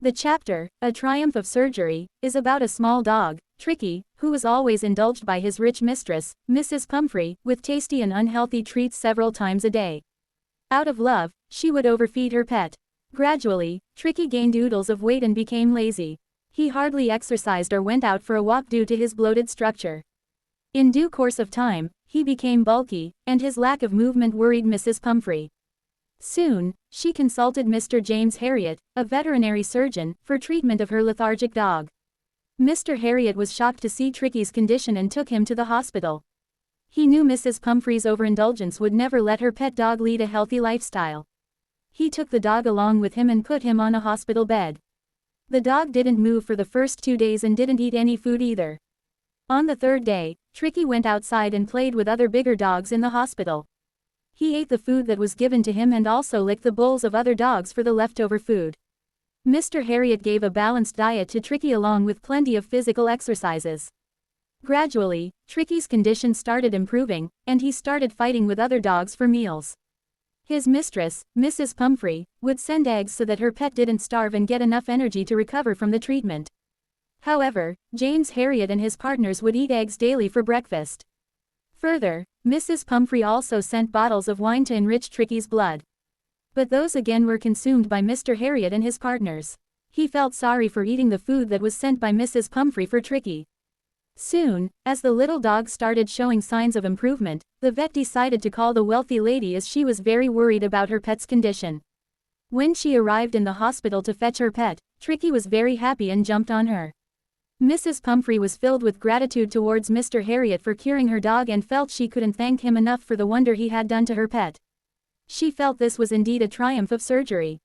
The chapter, A Triumph of Surgery, is about a small dog, Tricky, who was always indulged by his rich mistress, Mrs. Pumphrey, with tasty and unhealthy treats several times a day. Out of love, she would overfeed her pet. Gradually, Tricky gained oodles of weight and became lazy. He hardly exercised or went out for a walk due to his bloated structure. In due course of time, he became bulky, and his lack of movement worried Mrs. Pumphrey. Soon, she consulted Mr. James Harriet, a veterinary surgeon, for treatment of her lethargic dog. Mr. Harriet was shocked to see Tricky's condition and took him to the hospital. He knew Mrs. Pumphrey's overindulgence would never let her pet dog lead a healthy lifestyle. He took the dog along with him and put him on a hospital bed. The dog didn't move for the first 2 days and didn't eat any food either. On the third day, Tricky went outside and played with other bigger dogs in the hospital. He ate the food that was given to him and also licked the bowls of other dogs for the leftover food. Mr. Harriet gave a balanced diet to Tricky along with plenty of physical exercises. Gradually, Tricky's condition started improving, and he started fighting with other dogs for meals. His mistress, Mrs. Pumphrey, would send eggs so that her pet didn't starve and get enough energy to recover from the treatment. However, James Harriet and his partners would eat eggs daily for breakfast. Further, Mrs. Pumphrey also sent bottles of wine to enrich Tricky's blood. But those again were consumed by Mr. Harriet and his partners. He felt sorry for eating the food that was sent by Mrs. Pumphrey for Tricky. Soon, as the little dog started showing signs of improvement, the vet decided to call the wealthy lady as she was very worried about her pet's condition. When she arrived in the hospital to fetch her pet, Tricky was very happy and jumped on her. Mrs. Pumphrey was filled with gratitude towards Mr. Harriet for curing her dog and felt she couldn't thank him enough for the wonder he had done to her pet. She felt this was indeed a triumph of surgery.